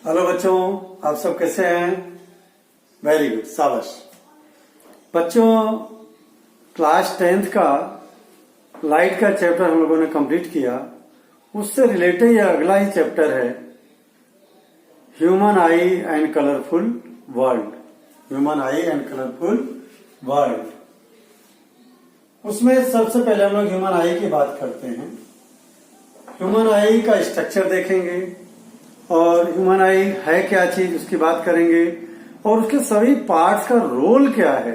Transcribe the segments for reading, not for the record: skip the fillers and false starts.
Hello बच्चों, आप सब कैसे हैं? वेरी गुड, शाबाश। बच्चों, क्लास 10th का लाइट का चैप्टर हम लोगों ने कंप्लीट किया। उससे रिलेटेड ये अगला ही चैप्टर है, human I and colourful world. Human I and colourful world. उसमें सबसे पहले हम लोग ह्यूमन आई की बात करते हैं। ह्यूमन आई का स्ट्रक्चर देखेंगे और ह्यूमन आई है क्या चीज उसकी बात करेंगे और उसके सभी पार्ट्स का रोल क्या है,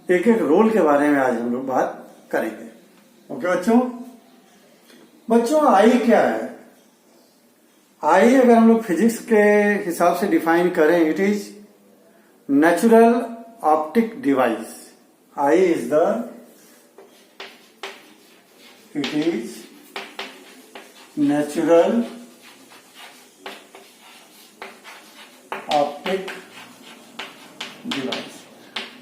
एक एक रोल के बारे में आज हम लोग बात करेंगे। ओके बच्चों, आई क्या है? आई अगर हम लोग फिजिक्स के हिसाब से डिफाइन करें, it is natural optic device. I is it is natural optic device.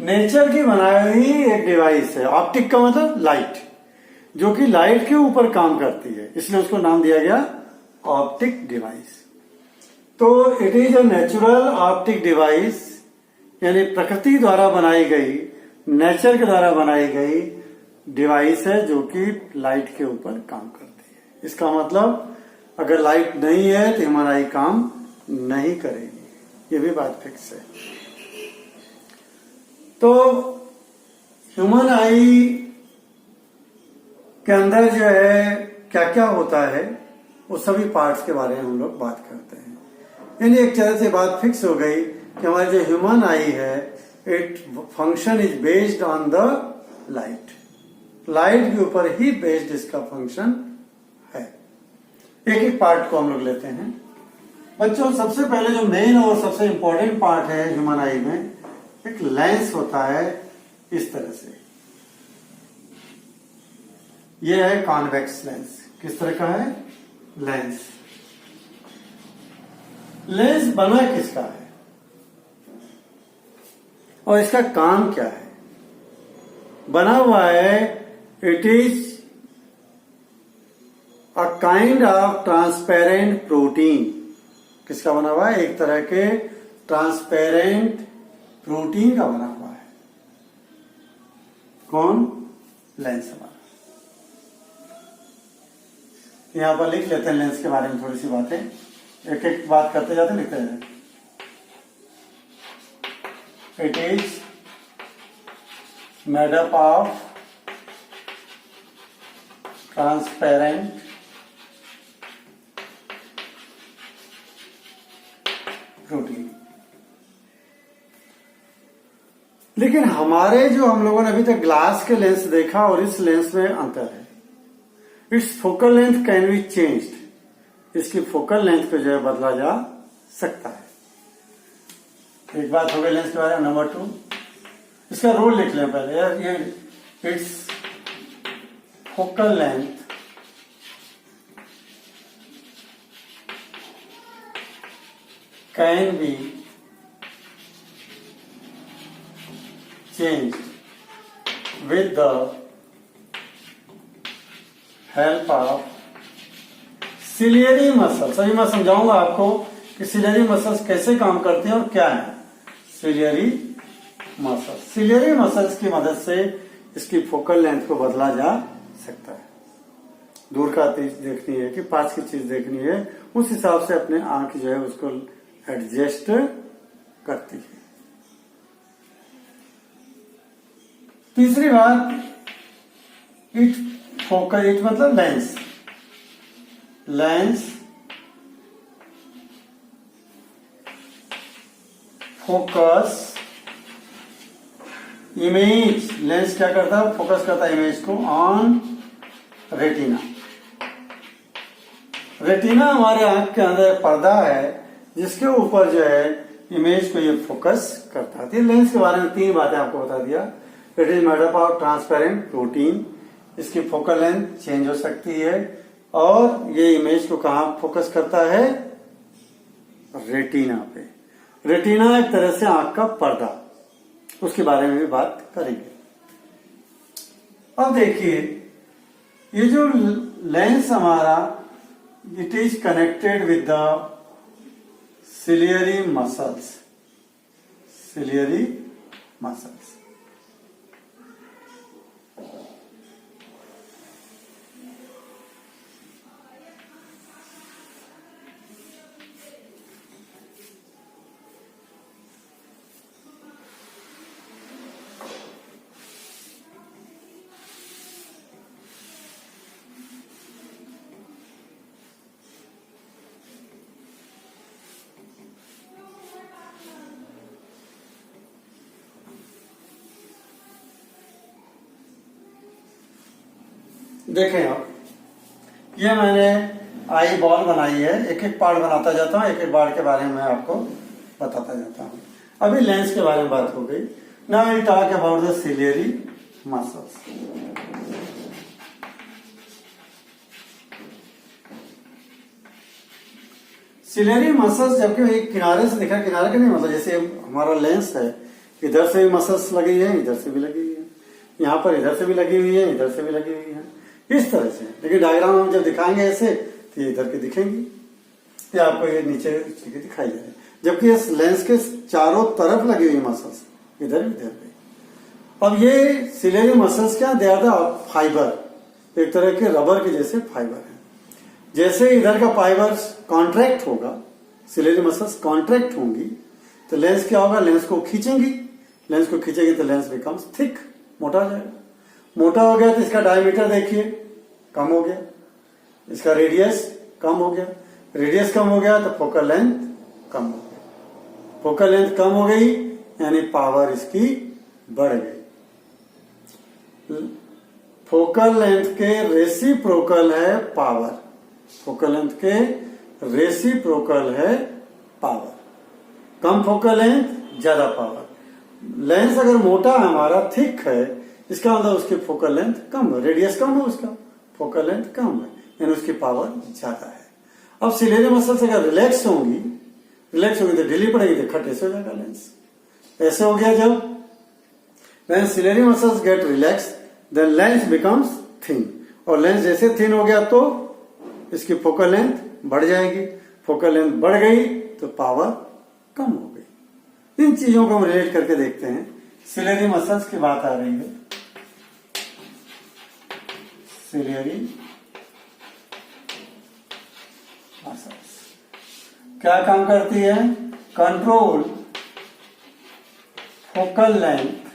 Nature की बनाई हुई एक डिवाइस है। ऑप्टिक का मतलब लाइट, जो कि लाइट के ऊपर काम करती है, इसलिए उसको नाम दिया गया ऑप्टिक डिवाइस। तो it is a natural optic device, यानी प्रकृति द्वारा बनाई गई, नेचर के द्वारा बनाई गई डिवाइस है जो कि लाइट के ऊपर काम करती है। इसका मतलब अगर लाइट नहीं है तो ह्यूमन आई काम नहीं करेगी, ये भी बात फिक्स है। तो ह्यूमन आई के अंदर जो है क्या क्या होता है, वो सभी पार्ट्स के बारे में हम लोग बात करते हैं। यानी एक तरह से बात फिक्स हो गई कि हमारी जो ह्यूमन आई है, it function is based on the light. Light के ऊपर ही बेस्ड इसका फंक्शन है। एक एक पार्ट को हम लोग लेते हैं। बच्चों, सबसे पहले जो मेन और सबसे इंपॉर्टेंट पार्ट है ह्यूमन आई में, एक लेंस होता है इस तरह से। ये है कॉन्वेक्स लेंस। किस तरह का है? लेंस। लेंस बना किसका है और इसका काम क्या है? बना हुआ है, it is a kind of transparent protein. किसका बना हुआ है? एक तरह के ट्रांसपेरेंट प्रोटीन का बना हुआ है। कौन? लेंस हमारा। यहां पर लिख लेते हैं लेंस के बारे में थोड़ी सी बातें, एक एक बात करते जाते लिखते हैं। It is made up of transparent protein. लेकिन हमारे जो हम लोगों ने अभी तक ग्लास के लेंस देखा और इस लेंस में अंतर है। It's focal length can be changed. इसकी फोकल लेंथ को जो है बदला जा सकता है। एक बात हो गई लेंस के बारे में। नंबर 2, इसका रोल लिख लें पहले। ये it's focal length can be changed with the help of ciliary muscles। अभी मैं समझाऊंगा आपको कि सिलियरी मसल्स कैसे काम करते हैं और क्या है सिलियरी मसल्स। सिलियरी मसल्स की मदद से इसकी फोकल लेंथ को बदला जा सकता है। दूर का चीज देखनी है कि पास की चीज देखनी है, उस हिसाब से अपने आंख जो है उसको एडजस्ट करती है। तीसरी बात, इट फोकल, इट मतलब lens. Lens focus image. Lens क्या करता है? फोकस करता है इमेज को ऑन रेटिना। रेटिना हमारे आंख के अंदर पर्दा है जिसके ऊपर जो है इमेज को ये फोकस करता है। लेंस के बारे में 3 बातें आपको बता दिया। It is made up of transparent protein. इसकी फोकल लेंथ चेंज हो सकती है और ये इमेज को कहां फोकस करता है? रेटिना पे। रेटिना एक तरह से आंख का पर्दा, उसके बारे में भी बात करेंगे। अब देखिए, ये जो लेंस हमारा, it is connected with the ciliary muscles, ciliary muscles. देखें आप, ये मैंने आई बॉल बनाई है, एक एक पार्ट बनाता जाता हूँ, एक एक पार्ट के बारे में आपको बताता जाता हूँ। अभी लेंस के बारे में बात हो गई। Now we talk about the ciliary muscles. Ciliary muscles जबकि एक किनारे से दिखा, किनारे का नहीं मतलब, जैसे हमारा लेंस है, इधर से भी मसल्स लगी है, इधर से भी लगी हुई है, यहाँ पर इधर से भी लगी हुई है, इधर से भी लगी हुई है, इस तरह से। लेकिन डायग्राम हम जब दिखाएंगे ऐसे तो ये इधर की दिखेंगी, ये आपको ये नीचे दिखाई दे रही है। जबकि इस लेंस के चारों तरफ लगी हुई मसल्स इधर भी इधर भी। अब ये सिलियरी मसल्स क्या, दे आर द फाइबर, एक तरह के रबर के जैसे फाइबर है। जैसे इधर का फाइबर कॉन्ट्रैक्ट होगा, सिलियरी मसल्स कॉन्ट्रैक्ट होंगी, तो लेंस क्या होगा, लेंस को खींचेंगी, लेंस को खींचेगी तो लेंस बिकम्स थिक, मोटा हो जाएगा। मोटा हो गया तो इसका डायमीटर देखिए कम हो गया, इसका रेडियस कम हो गया, रेडियस कम हो गया तो फोकल लेंथ कम हो गई, फोकल लेंथ कम हो गई यानी पावर इसकी बढ़ गई। फोकल लेंथ के रेसिप्रोकल है पावर, फोकल लेंथ के रेसिप्रोकल है पावर। कम फोकल लेंथ ज्यादा पावर। लेंस अगर मोटा है हमारा, थिक है, इसका मतलब उसकी फोकल लेंथ कम है, रेडियस कम है, उसका फोकल लेंथ कम है, यानी उसकी पावर ज्यादा है। अब सिलियरी मसल्स अगर रिलैक्स होंगी तो ढीली पड़ेगी तो खट ऐसे हो जाएगा लेंस। ऐसे हो गया जब when ciliary muscles get relax then lens becomes thin, और लेंस जैसे थिन हो गया तो इसकी फोकल लेंथ बढ़ जाएगी, फोकल लेंथ बढ़ गई तो पावर कम हो गई। इन चीजों को हम रिलेट करके देखते हैं। सिलियरी मसल्स की बात आ रही है, सिलियरी मसल्स क्या काम करती है, control focal length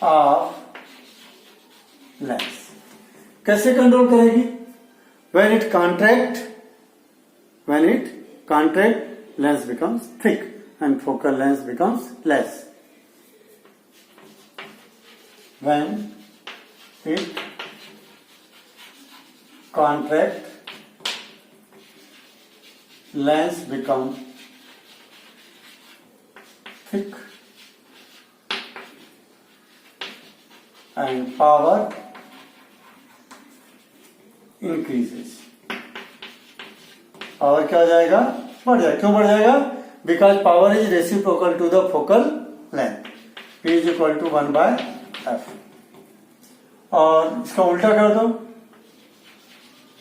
of lens. कैसे कंट्रोल करेगी, when it contract lens becomes thick and focal length becomes less. When it contract lens becomes thick and power increases. Power क्या हो जाएगा, बढ़ जाएगा। क्यों बढ़ जाएगा, because power is reciprocal to the focal length, P is equal to 1/f। और इसका उल्टा कर दो,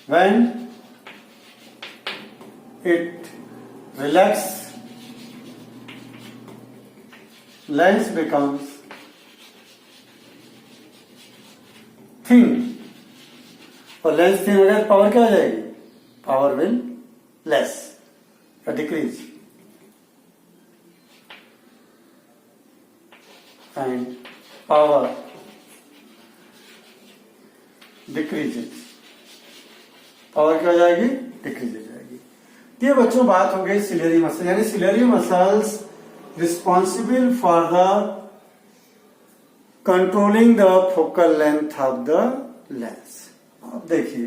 when it relax lens becomes thin, और लेंस थिन हो गया तो पावर क्या हो जाएगी, पावर विल लेस या decrease, and power decreases, power क्या हो जाएगी, डिक्रीज हो जाएगी। ये बच्चों बात हो गई सिलियरी मसल, यानी ciliary muscles responsible for the controlling the focal length of the lens. अब देखिए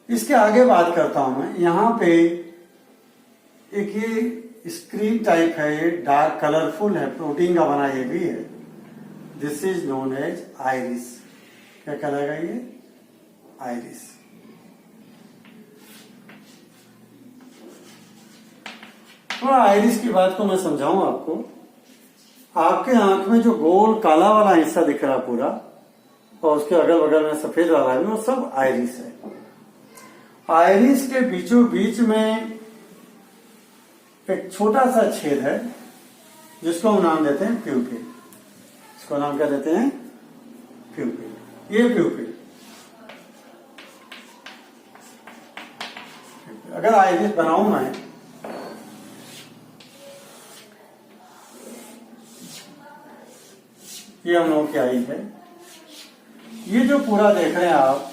इसके आगे बात करता हूं मैं। यहां पे एक ये स्क्रीन टाइप है, ये डार्क कलरफुल है, प्रोटीन का बना ये भी है। This is known as iris. क्या कहलाएगा ये, आइरिस। थोड़ा आइरिस की बात को मैं समझाऊं आपको। आपके आंख में जो गोल काला वाला हिस्सा दिख रहा पूरा, और उसके अगल बगल में सफेद वाला है, वो सब आइरिस है। आइरिस के बीचों बीच में एक छोटा सा छेद है जिसको हम नाम देते हैं प्यूपिल। इसको नाम क्या देते हैं? प्यूपिल। ये प्यूपिल। अगर आइरिस बनाऊं मैं, ये हम लोगों की आई है, ये जो पूरा देख रहे हैं आप,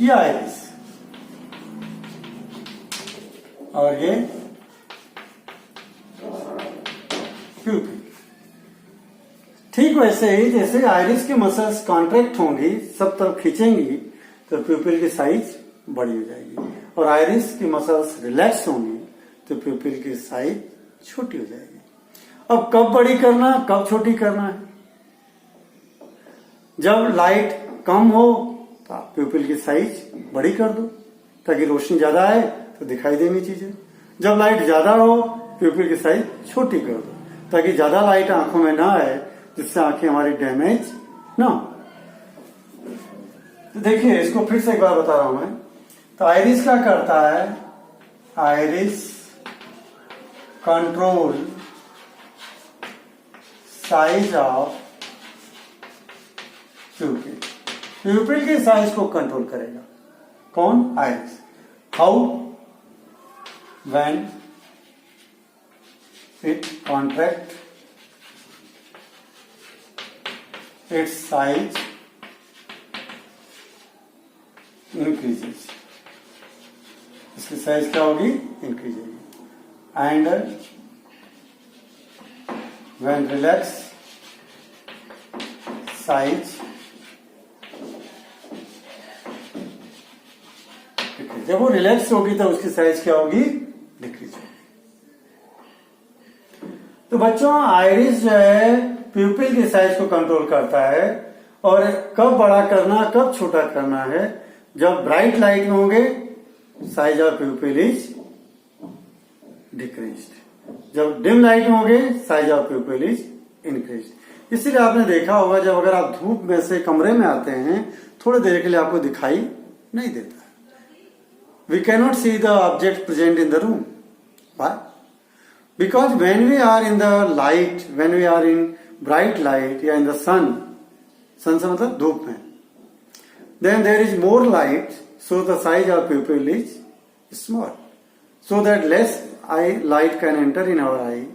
ये आइरिस और ये प्यूपिल। ठीक वैसे ही जैसे आइरिस की मसल्स कॉन्ट्रैक्ट होंगी, सब तरफ खींचेंगी, तो प्यूपिल की साइज बड़ी हो जाएगी, और आइरिस की मसल्स रिलैक्स होंगी तो प्यूपिल की साइज छोटी हो जाएगी। अब कब बड़ी करना, कब छोटी करना है? जब लाइट कम हो तो आप प्यूपिल की साइज बड़ी कर दो ताकि रोशनी ज्यादा आए तो दिखाई देनी चीजें। जब लाइट ज्यादा हो, प्यूपिल की साइज छोटी कर दो ताकि ज्यादा लाइट आंखों में ना आए, जिससे आंखें हमारी डैमेज ना हो। तो देखिए, इसको फिर से एक बार बता रहा हूं मैं। तो आइरिस क्या करता है? Iris control size of प्यूपिल। प्यूपिल की साइज को कंट्रोल करेगा कौन? Iris. How? When it contract it's size increases. इसकी साइज क्या होगी? इंक्रीज होगी। एंड व्हेन रिलैक्स साइज, जब वो रिलैक्स होगी तो उसकी साइज क्या होगी? डिक्रीज होगी। तो बच्चों, आइरिस जो है प्यूपिल की साइज को कंट्रोल करता है, और कब बड़ा करना, कब छोटा करना है। जब ब्राइट लाइट में होंगे, साइज ऑफ प्यूपिल इज डिक्रीज्ड। जब डिम लाइट में होंगे, साइज ऑफ प्यूपिल इज इंक्रीज्ड। इसीलिए आपने देखा होगा, जब अगर आप धूप में से कमरे में आते हैं, थोड़ी देर के लिए आपको दिखाई नहीं देता। We cannot see the object present in the room. Why? Because when we are in the light, when we are in bright light या in the sun से मतलब धूप में, then there is more light, so the size of pupil is small, so that less light can enter in our eye.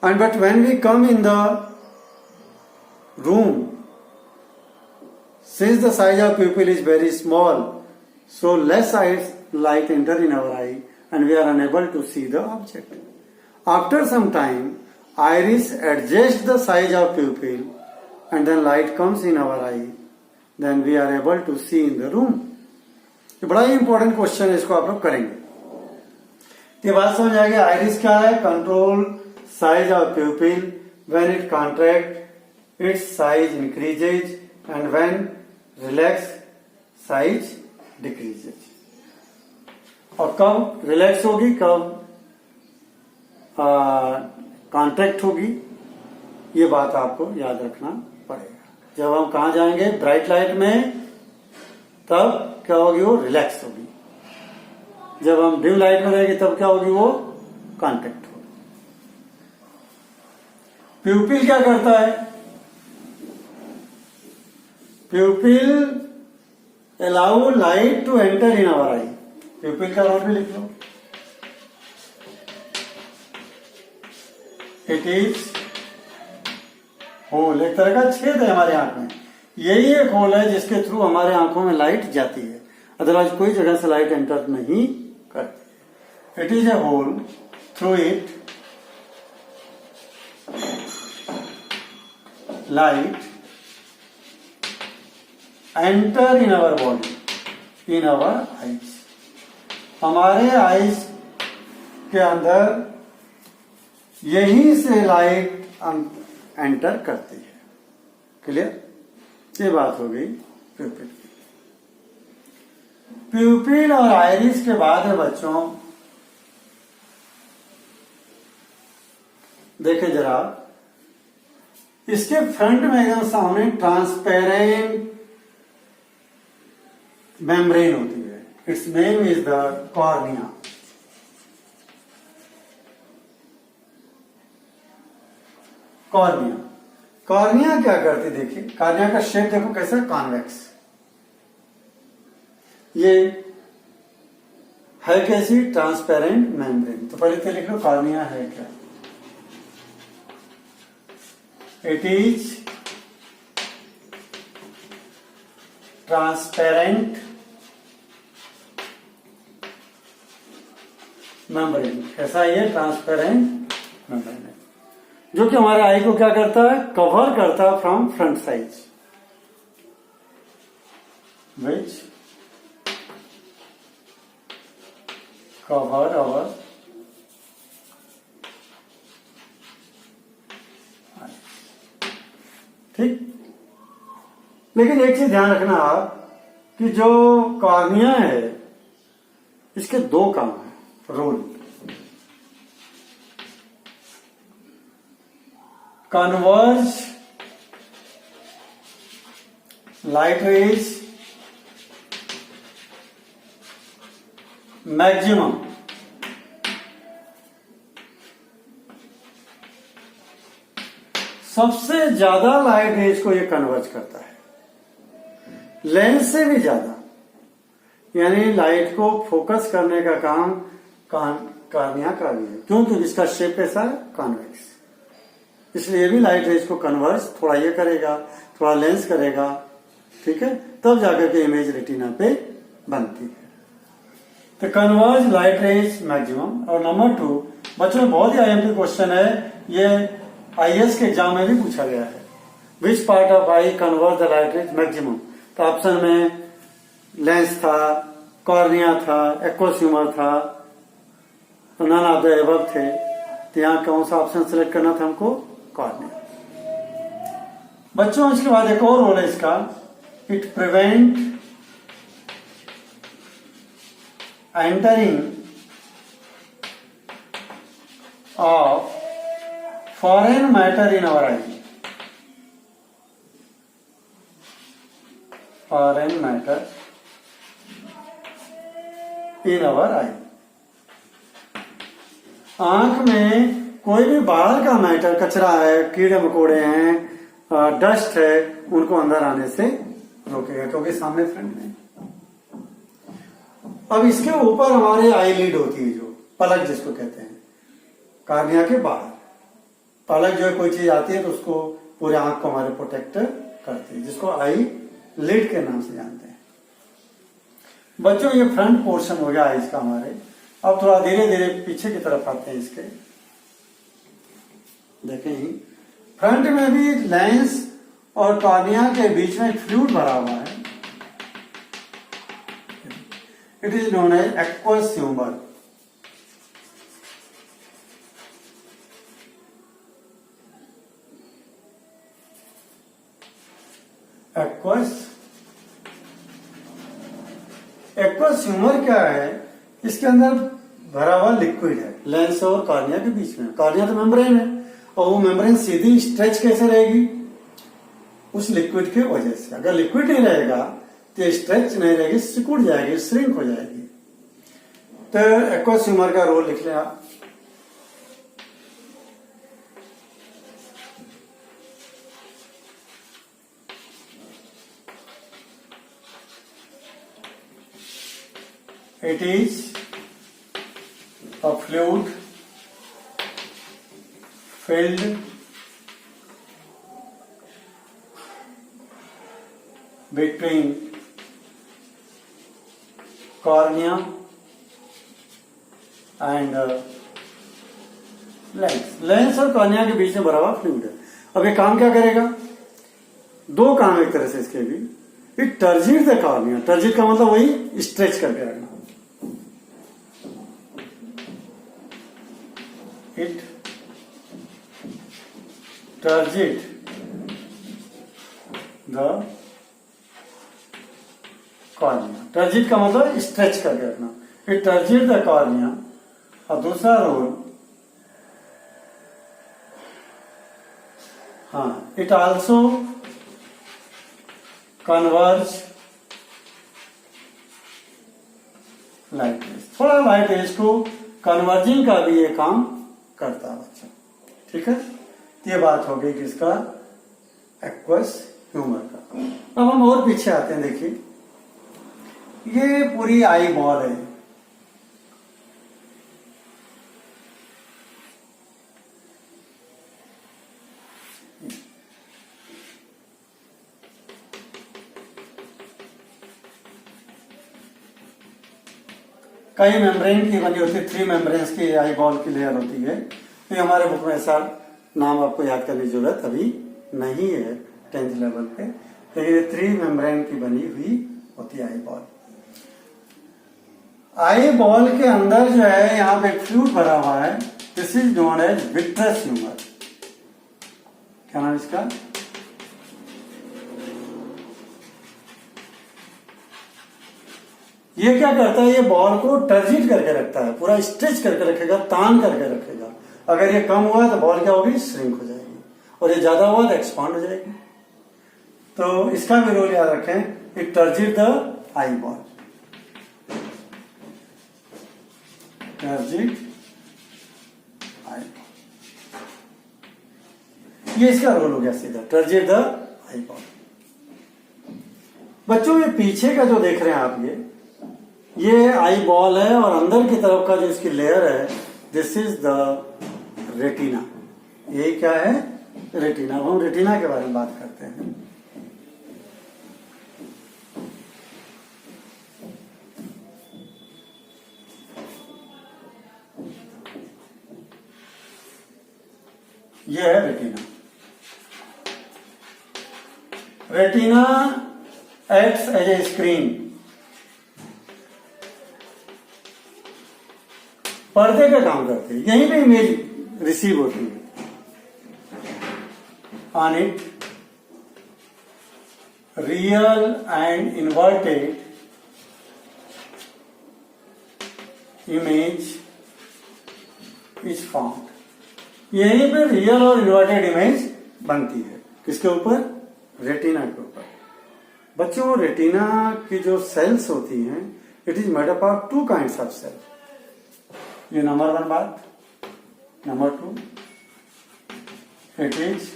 And but when we come in the room, since the size of pupil is very small, so less light enter in our eye and we are unable to see the object. After some time, iris adjusts the size of pupil and then light comes in our eye. Then we are able to see in the room. ये बड़ा ही important question है, इसको आप लोग करेंगे। ये बात समझ आएगी। आइरिस क्या है? Control size of प्यूपिल। When it contract it's size increases and when relax size decreases. और कब रिलैक्स होगी, कब कॉन्ट्रैक्ट होगी, ये बात आपको याद रखना पड़ेगा। जब हम कहा जाएंगे ब्राइट लाइट में, तब क्या होगी? वो रिलैक्स होगी। जब हम डिम लाइट में रहेंगे, तब क्या होगी? वो कॉन्ट्रैक्ट होगी। प्यूपिल क्या करता है? प्यूपिल allow light to enter in our eye. प्यूपिल का रोल भी लिख लो। इट इज होल, एक तरह का छेद है हमारे आंख में। यही एक होल है जिसके थ्रू हमारे आंखों में लाइट जाती है, अदरवाइज कोई जगह से लाइट एंटर नहीं करती। It is a hole, through it light enter in our body, in our eyes. हमारे आइज के अंदर यहीं से लाइट एंटर करती है। क्लियर? ये बात हो गई प्यूपिल की। प्यूपिल और आइरिस के बाद है बच्चों, देखें जरा, इसके फ्रंट में एकदम सामने ट्रांसपेरेंट मेम्ब्रेन होती है। It's name is the cornea. Cornea, cornea क्या करती, देखिए कॉर्निया का शेप देखो कैसा, कॉन्वेक्स। ये है कैसी, ट्रांसपेरेंट मेम्ब्रेन। तो पहले तो लिख लो कॉर्निया है क्या। It is transparent membrane. कैसा ये ट्रांसपेरेंट मेम्ब्रेन है, जो कि हमारे आई को क्या करता है, कवर करता है from front side, which cover our ठीक। लेकिन एक चीज ध्यान रखना आप कि जो कॉर्निया है इसके दो काम है, role. Converge light rays maximum सबसे ज्यादा लाइट रेज को ये कन्वर्ज करता है, लेंस से भी ज्यादा। यानी लाइट को फोकस करने का काम कॉर्निया का भी है। क्योंकि इसका शेप कैसा है, कॉन्वेक्स, इसलिए भी लाइट रेज को कन्वर्ज थोड़ा ये करेगा, थोड़ा लेंस करेगा, ठीक है, तब जाकर के इमेज रेटिना पे बनती है। तो कन्वर्ज लाइट रेज मैक्सिमम। और नंबर 2, बच्चों में बहुत ही आईएमपी क्वेश्चन है, ये आईएएस के एग्जाम में भी पूछा गया है। Which part of I converge the light rays maximum. तो ऑप्शन में लेंस था, कॉर्निया था, एक्वस ह्यूमर था, नन ऑफ द अबव थे। तो यहाँ कौन सा ऑप्शन सिलेक्ट करना था हमको, कॉर्निया। बच्चों इसके बाद एक और रोल है इसका, it prevent entering of foreign matter in our eye. Foreign matter in our eye. आंख में कोई भी बाहर का मैटर, कचरा है, कीड़े मकोड़े हैं, डस्ट है, उनको अंदर आने से रोकेगा, क्योंकि सामने फ्रंट में। अब इसके ऊपर हमारे आई लीड होती है, जो पलक जिसको कहते हैं, कॉर्निया के बाहर पलक जो है, कोई चीज आती है तो उसको पूरे आंख को हमारे प्रोटेक्ट करती है, जिसको आई लीड के नाम से जानते हैं। बच्चों ये फ्रंट पोर्शन हो गया आईज का हमारे। अब थोड़ा धीरे धीरे पीछे की तरफ आते हैं इसके। देखें फ्रंट में भी लेंस और कॉर्निया के बीच में फ्लूइड भरा हुआ है। It is known as aqueous humour. Aqueous humour क्या है, इसके अंदर भरा हुआ लिक्विड है लेंस और कॉर्निया के बीच में। कॉर्निया तो मेम्ब्रेन है, और वो मेम्ब्रेन सीधी स्ट्रेच कैसे रहेगी, उस लिक्विड की वजह से। अगर लिक्विड नहीं रहेगा तो स्ट्रेच नहीं रहेगी, सिकुड़ जाएगी, श्रिंक हो जाएगी। तो एक्वस ह्यूमर का रोल लिख लें आप। It is a fluid filled between cornea and lens और कॉर्निया के बीच में भरा हुआ फ्लूइड है। अब ये काम क्या करेगा, दो काम एक तरह से इसके भी। It turgid the cornea, turgid का मतलब वही स्ट्रेच करके रखना। It turgid the cornea, turgid का मतलब स्ट्रेच करके रखना। It turgid the cornea. और दूसरा रोल हाँ, it also converge light raise, थोड़ा लाइट रेज को कन्वर्जिंग का भी ये काम करता है बच्चा। ठीक है, ये बात हो गई किसका, एक्वस ह्यूमर का। अब हम और पीछे आते हैं। देखिए ये पूरी आई बॉल है, कई मेम्ब्रेन की बनी होती है, 3 मेम्ब्रेन्स की आई बॉल की लेयर होती है। तो हमारे बुक में ऐसा नाम आपको याद करने की जरूरत अभी नहीं है 10th लेवल पे, लेकिन ये 3 मेम्ब्रेन की बनी हुई होती है आई बॉल। आई बॉल के अंदर जो है यहाँ पे फ्लूइड भरा हुआ है, this is known as vitreous humour. क्या नाम इसका, ये क्या करता है, ये बॉल को टर्जिट करके रखता है, पूरा स्ट्रेच करके रखेगा, तान करके रखेगा। अगर ये कम हुआ तो बॉल क्या होगी, श्रिंक हो जाएगी, और ये ज्यादा हुआ तो एक्सपांड हो जाएगी। तो इसका भी रोल याद रखें, it turgid the eye ball, turgid eye ball, ये इसका रोल हो गया सीधा, टर्जिट द आई बॉल। बच्चों ये पीछे का जो देख रहे हैं आप, ये आई बॉल है, और अंदर की तरफ का जो इसकी लेयर है, दिस इज द रेटिना। यही क्या है, रेटिना। अब हम रेटिना के बारे में बात करते हैं। यह है retina. Retina acts as a screen, पर्दे का काम करते हैं, यहीं पे इमेज रिसीव होती है। On it real and inverted image is found. यहीं पे रियल और इन्वर्टेड इमेज बनती है, किसके ऊपर, रेटिना के ऊपर। बच्चों रेटिना की जो सेल्स होती हैं, it is made up of 2 kinds of cell. ये नंबर 1 बात। Number 2, it is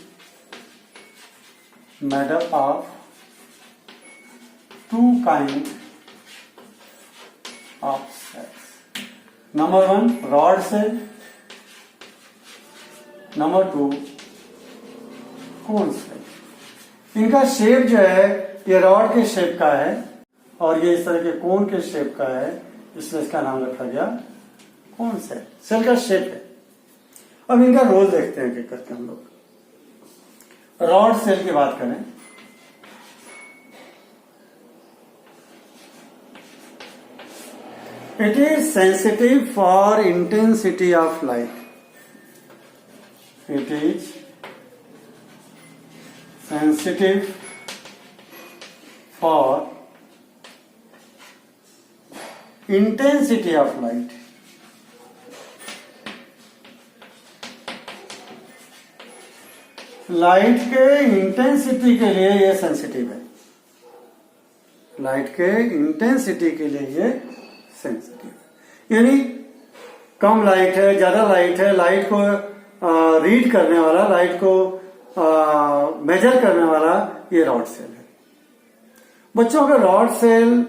made up of 2 kind of cells. Number 1 rod cell, number 2 cone cell. इनका शेप जो है ये रॉड के शेप का है, और ये इस तरह के कोन के शेप का है, इसलिए इसका नाम रखा गया कोन सेल। सेल का शेप है। अब इनका रोल देखते हैं कि करके हम लोग। रॉड सेल की बात करें, it is sensitive for intensity of light. It is sensitive for intensity of light. Light के इंटेंसिटी के लिए ये सेंसिटिव है, लाइट के इंटेंसिटी के लिए ये सेंसिटिव है। यानी कम लाइट है, ज्यादा लाइट है, लाइट को रीड करने वाला, लाइट को मेजर करने वाला ये रॉड सेल है। बच्चों अगर रॉड सेल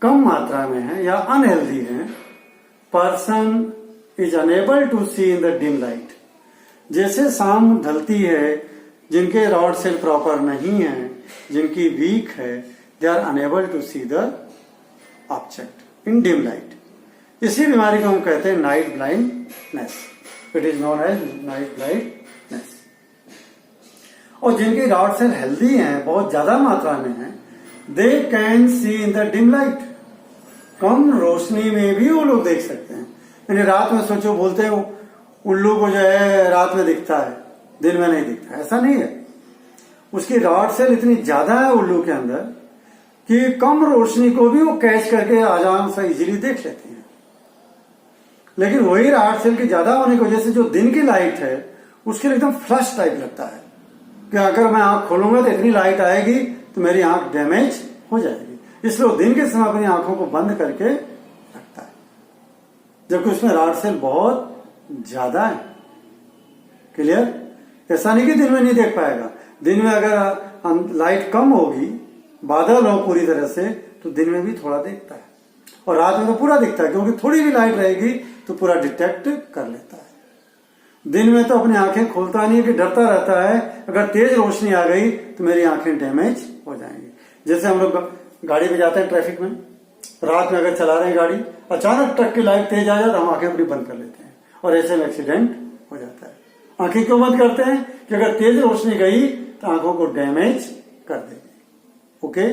कम मात्रा में है या अनहेल्दी है, person is unable to see in the dim light. जैसे शाम ढलती है, जिनके रॉड सेल प्रॉपर नहीं है, जिनकी वीक है, they are unable to see the object in dim light. इसी बीमारी को हम कहते हैं night blindness. It is known as night blindness. और जिनकी रॉड सेल हेल्दी हैं, बहुत ज्यादा मात्रा में है, they can see in the dim light. कम रोशनी में भी वो लोग देख सकते हैं। यानी रात में सोचो, बोलते हैं उल्लू को जो है रात में दिखता है, दिन में नहीं दिखता, ऐसा नहीं है। उसकी रॉड सेल इतनी ज्यादा है उल्लू के अंदर कि कम रोशनी को भी वो कैच करके आराम से इजीली देख लेते हैं। लेकिन वही रॉड सेल की ज्यादा होने की वजह से जो दिन की लाइट है उसके लिए एकदम फ्लश टाइप लगता है, कि अगर मैं आंख खोलूंगा तो इतनी लाइट आएगी तो मेरी आंख डैमेज हो जाएगी, इसलिए वो दिन के समय अपनी आंखों को बंद करके रखता है, जबकि उसमें रॉड सेल बहुत ज्यादा है। क्लियर? ऐसा नहीं कि दिन में नहीं देख पाएगा, दिन में अगर लाइट कम होगी, बादल हो पूरी तरह से, तो दिन में भी थोड़ा दिखता है, और रात में तो पूरा दिखता है, क्योंकि थोड़ी भी लाइट रहेगी तो पूरा डिटेक्ट कर लेता है। दिन में तो अपनी आंखें खोलता नहीं है कि डरता रहता है अगर तेज रोशनी आ गई तो मेरी आंखें डैमेज हो जाएंगी। जैसे हम लोग गाड़ी में जाते हैं ट्रैफिक में, रात में अगर चला रहे हैं गाड़ी, अचानक ट्रक की लाइट तेज आ जाए तो हम आंखें अपनी बंद कर लेते हैं और ऐसे में एक्सीडेंट हो जाता है। आंखें क्यों बंद करते हैं? कि अगर तेज रोशनी गई तो आंखों को डैमेज कर देगी। ओके,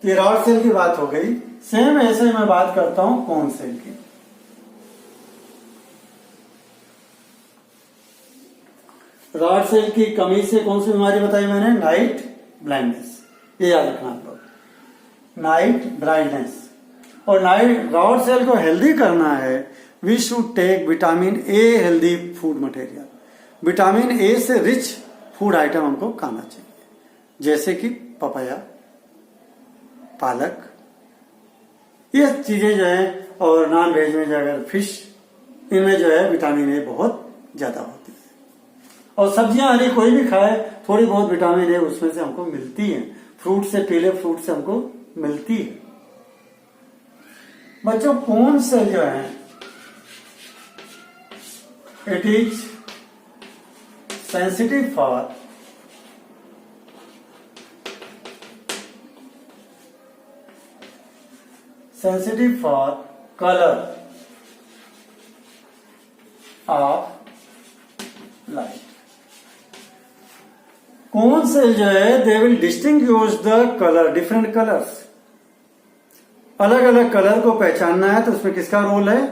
ये रॉड सेल की बात हो गई। सेम ऐसे मैं बात करता हूं कोन सेल की। रॉड सेल की कमी से कौन सी बीमारी बताई मैंने? Night blindness. ये याद रखना आप लोग, नाइट ब्लाइंडनेस। और नाइट रॉड सेल को हेल्दी करना है, we should take vitamin A healthy food material. Vitamin A से रिच फूड आइटम हमको खाना चाहिए, जैसे कि पपाया, पालक, ये चीजें जो है, और नॉन वेज में जो अगर फिश, इनमें जो है विटामिन ए बहुत ज्यादा होती है। और सब्जियां हरी कोई भी खाए, थोड़ी बहुत विटामिन ए उसमें से हमको मिलती है, फ्रूट से, पीले फ्रूट से हमको मिलती है। बच्चों, कोन सेल जो है, it is sensitive for color of light. Cone cell जो है, they will distinguish the colour, different colours. अलग अलग कलर को पहचानना है तो उसमें किसका रोल है?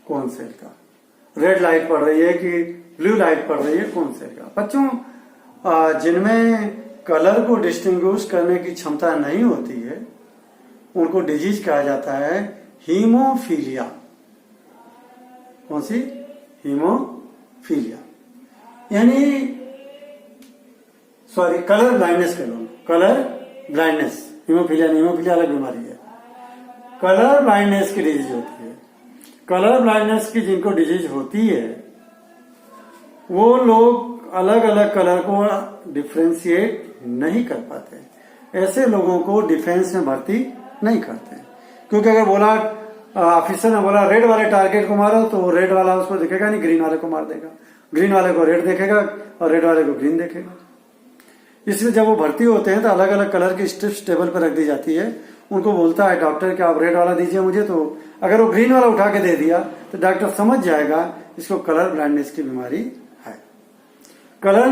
कोन सेल का। रेड लाइट पड़ रही है कि ब्लू लाइट पड़ रही है, कोन सेल का। बच्चों, जिनमें कलर को डिस्टिंग्विश करने की क्षमता नहीं होती है उनको डिजीज कहा जाता है हीमोफीलिया। कौन सी? हीमोफीलिया, यानी सॉरी, कलर ब्लाइंडनेस कह लो, कलर ब्लाइंडनेस। हीमोफीलिया नहीं, हीमोफीलिया अलग बीमारी है, कलर ब्लाइंडनेस की डिजीज होती है। कलर ब्लाइंडनेस की जिनको डिजीज होती है वो लोग अलग अलग कलर को डिफ्रेंशिएट नहीं कर पाते। ऐसे लोगों को डिफेंस में भर्ती नहीं करते, क्योंकि अगर बोला, ऑफिसर ने बोला रेड वाले टारगेट को मारो, तो रेड वाला उसको दिखेगा नहीं, ग्रीन वाले को मार देगा, ग्रीन वाले को रेड देखेगा और रेड वाले को ग्रीन देखेगा। इसलिए जब वो भर्ती होते हैं तो अलग अलग कलर की स्ट्रिप्स टेबल पर रख दी जाती है। उनको बोलता है डॉक्टर कि आप रेड वाला दीजिए मुझे, तो अगर वो ग्रीन वाला उठा के दे दिया तो डॉक्टर समझ जाएगा इसको कलर ब्लाइंडनेस की बीमारी है। कलर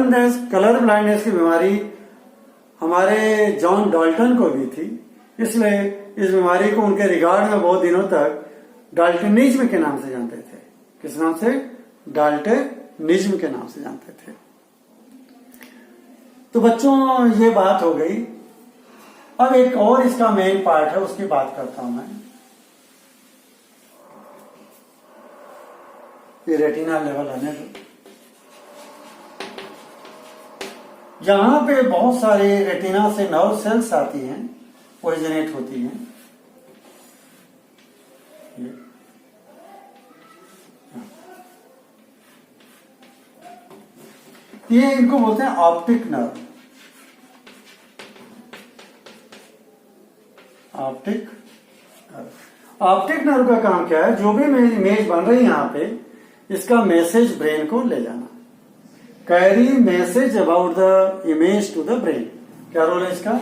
ब्लाइंडनेस की बीमारी हमारे जॉन डाल्टन को भी थी, इसलिए इस बीमारी को उनके रिगार्ड में बहुत दिनों तक डाल्टनिज्म के नाम से जानते थे। किस नाम से? डाल्टनिज्म के नाम से जानते थे। तो बच्चों, ये बात हो गई। अब एक और इसका मेन पार्ट है, उसकी बात करता हूं मैं। ये रेटिना लेवल आने दो। यहां पे बहुत सारे रेटिना से नर्व सेल्स आती हैं, ओरिजिनेट होती हैं। ये इनको बोलते हैं ऑप्टिक नर्व। ऑप्टिक नर्व का काम क्या है? जो भी इमेज बन रही है यहां पे, इसका मैसेज ब्रेन को ले जाना, carry message about the image to the brain. क्या रोल है इसका?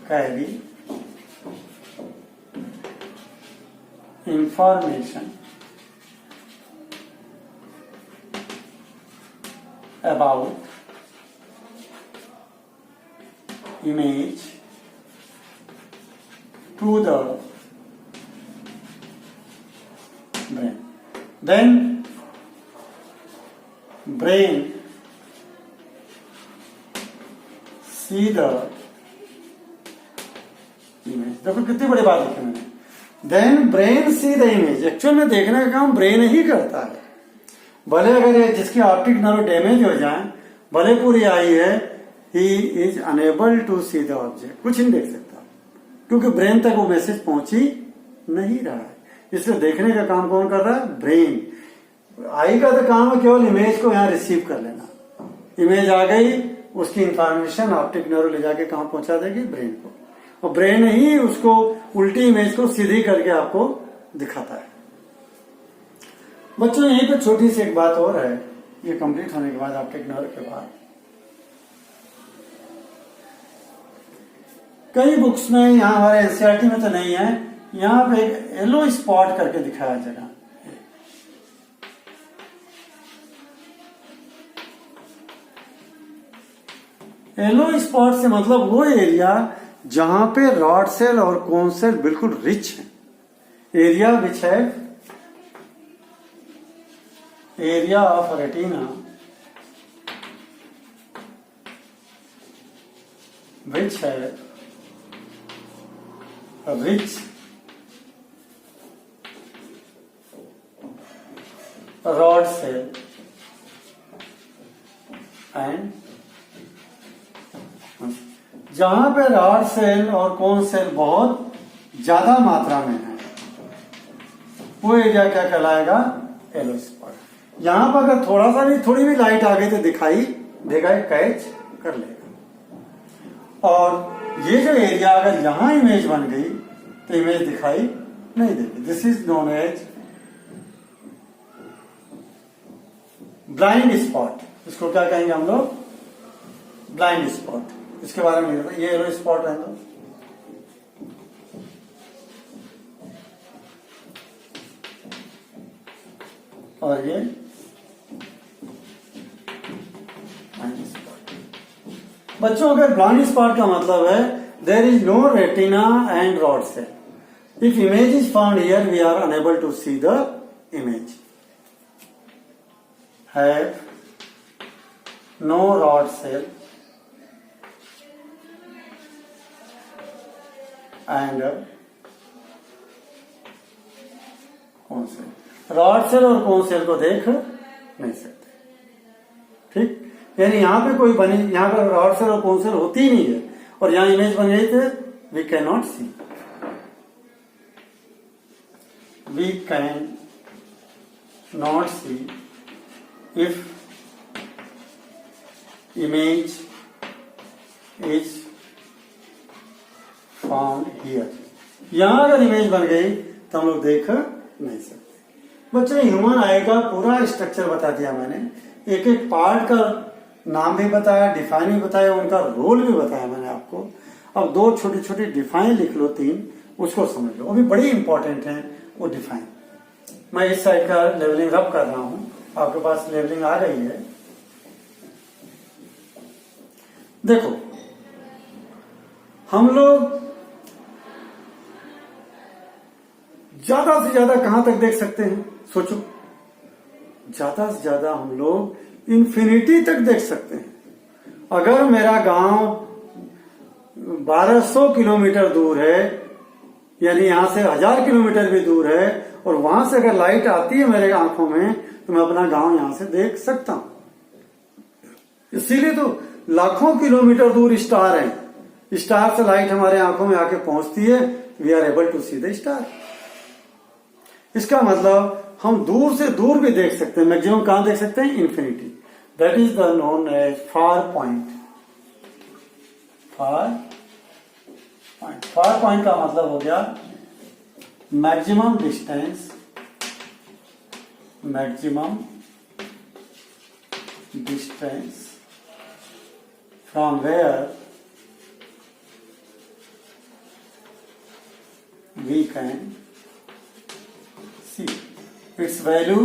Carry information about image to the brain. Then brain see the image. देखो कितनी बड़ी बात लिखी मैंने। Then brain see the image. Actual में देखने का काम ब्रेन ही करता है। भले अगर ये जिसकी ऑप्टिक नर्व डैमेज हो जाए, भले पूरी आई है, he is unable to see the object, कुछ नहीं देख सकता क्योंकि ब्रेन तक वो मैसेज पहुंची नहीं रहा है। इसलिए देखने का काम कौन कर रहा है? ब्रेन। आई का तो काम है केवल इमेज को यहाँ रिसीव कर लेना। इमेज आ गई, उसकी इंफॉर्मेशन ऑप्टिक नर्व ले जाके कहां पहुंचा देगी? ब्रेन को, और ब्रेन ही उसको उल्टी इमेज को सीधी करके आपको दिखाता है। बच्चों यहीं पे छोटी सी एक बात और है, ये कंप्लीट होने के बाद ऑप्टिक नर्व के बाद कई बुक्स में, यहाँ हमारे एनसीईआरटी में तो नहीं है, यहाँ पे एक येलो स्पॉट करके दिखाया जगह। येलो स्पॉट से मतलब वो एरिया जहां पे रॉड सेल और कोन सेल बिल्कुल रिच है। एरिया विच है एरिया ऑफ रेटिना विच है रिच रॉड सेल एंड, जहां पे रॉड सेल और कोन सेल बहुत ज्यादा मात्रा में है, वो एरिया क्या कहलाएगा? Yellow spot. यहां पर अगर थोड़ा सा भी, थोड़ी भी लाइट आ गई तो दिखाई देगा, कैच कर लेगा। और ये जो एरिया अगर यहां इमेज बन गई तो इमेज दिखाई नहीं देगी। This is known as blind spot. इसको क्या कहेंगे हम लोग? Blind spot. इसके बारे में ये येलो स्पॉट है तो और ये ब्लाइंड स्पॉट। बच्चों अगर ब्लाइंड स्पॉट का मतलब है there is no retina and rod cell. If image is found here we are unable to see the image. Have no rod cell and cone cell. Rod cell और cone cell को देख नहीं सकते, ठीक? यानी यहां पे कोई बनी, यहां पर रॉड सेल और कोन सेल होती ही नहीं है और यहां इमेज बन गई तो we can not see, we can not see if image is found here. यहां अगर इमेज बन गई तो हम लोग देख नहीं सकते। बच्चों ह्यूमन आई का पूरा स्ट्रक्चर बता दिया मैंने, एक एक पार्ट का नाम भी बताया, डिफाइन भी बताया, उनका रोल भी बताया मैंने आपको। अब दो छोटी छोटी डिफाइन लिख लो, तीन, उसको समझ लो, वो भी बड़ी इंपॉर्टेंट है वो डिफाइन। मैं इस साइड का लेवलिंग रब कर रहा हूं, आपके पास लेवलिंग आ गई है। देखो हम लोग ज्यादा से ज्यादा कहां तक देख सकते हैं? सोचो, ज्यादा से ज्यादा हम लोग इंफिनिटी तक देख सकते हैं। अगर मेरा गांव 1200 किलोमीटर दूर है, यानी यहां से 1000 किलोमीटर भी दूर है, और वहां से अगर लाइट आती है मेरे आंखों में तो मैं अपना गांव यहां से देख सकता हूं। इसीलिए तो लाखों किलोमीटर दूर स्टार है, स्टार से लाइट हमारे आंखों में आके पहुंचती है, we are able to see the star. इसका मतलब हम दूर से दूर भी देख सकते हैं। मैक्सिमम कहां देख सकते हैं? Infinity. That is the known as far point. Far point, far point का मतलब हो गया maximum distance, maximum distance from where we can see its value।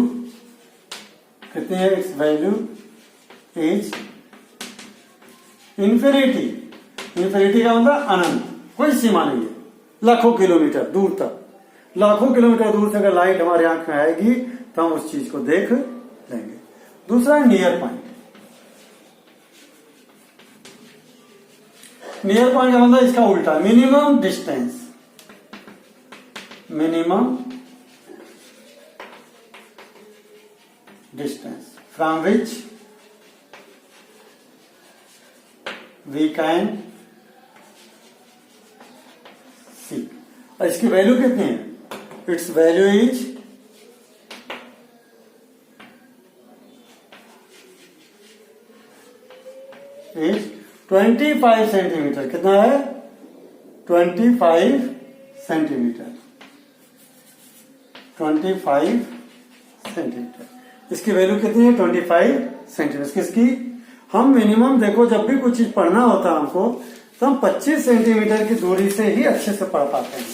कितनी है its value is infinity। infinity का मतलब अनंत, कोई सीमा नहीं है, लाखों किलोमीटर दूर तक। लाखों किलोमीटर दूर से अगर लाइट हमारे आंख में आएगी तो हम उस चीज को देख लेंगे। दूसरा नियर पॉइंट। नियर पॉइंट का मतलब इसका उल्टा, minimum distance. Minimum distance from which we can see। और इसकी वैल्यू कितनी है? It's value is 25 centimetre. कितना है? 25 सेंटीमीटर। 25 सेंटीमीटर। इसकी वैल्यू कितनी है? 25 सेंटीमीटर। किसकी? हम मिनिमम देखो जब भी कुछ चीज पढ़ना होता है हमको तो हम 25 सेंटीमीटर की दूरी से ही अच्छे से पढ़ पाते हैं।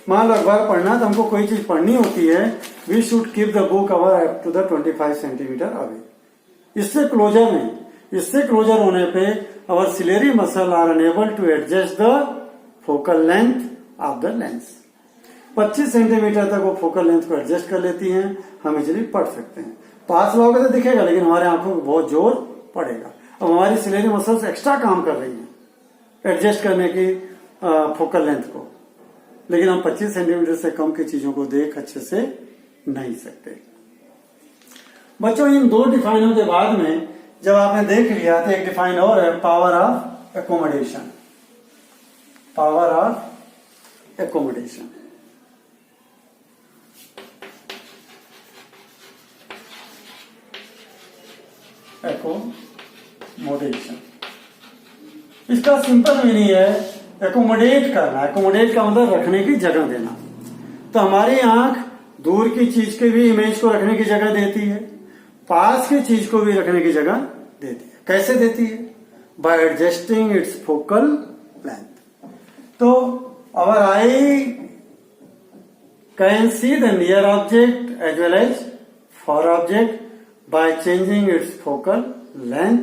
मान लो अखबार पढ़ना तो हमको कोई चीज पढ़नी होती है, we should keep the book our up to the 25 centimetre away. इससे क्लोजर नहीं, इससे क्लोजर होने पे our ciliary muscle are unable to adjust the focal length of the lens. 25 centimetre तक वो फोकल लेंथ को एडजस्ट कर लेती हैं, हम इजिली पढ़ सकते हैं। पास लाओगे तो दिखेगा लेकिन हमारे आंखों को बहुत जोर पड़ेगा। अब हमारी सिलेरी मसल्स एक्स्ट्रा काम कर रही हैं एडजस्ट करने की फोकल लेंथ को, लेकिन हम 25 सेंटीमीटर से कम की चीजों को देख अच्छे से नहीं सकते। बच्चों इन दो डिफाइनों के बाद में जब आपने देख लिया तो एक डिफाइन और है, power of accommodation. Power of accommodation. Accommodation इसका सिंपल मीनिंग है एकोमोडेट करना। एकोमोडेट का मतलब रखने की जगह देना। तो हमारी आंख दूर की चीज के भी इमेज को रखने की जगह देती है, पास की चीज को भी रखने की जगह देती है। कैसे देती है? By adjusting its focal length. तो our eye can see the near object as well as for object by changing its focal length.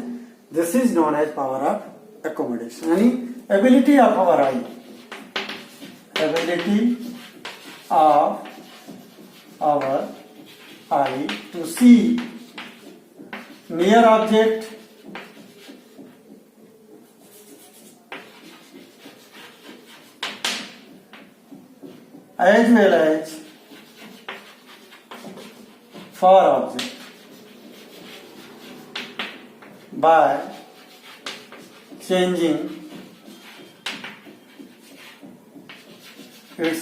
This is known as power of accommodation, यानी ability of our eye, ability of our eye to see near object as well as far object by changing its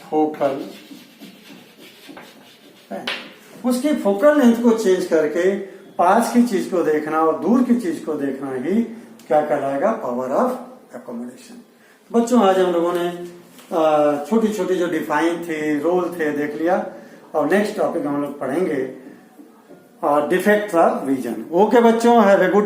focal length. उसकी focal length को change करके पास की चीज को देखना और दूर की चीज को देखना ही क्या कहलाएगा? Power of accommodation. बच्चों आज हम लोगों ने छोटी छोटी जो डिफाइन थे, रोल थे, देख लिया। और नेक्स्ट टॉपिक हम लोग पढ़ेंगे डिफेक्ट ऑफ विजन। ओके बच्चों, हैव ए गुड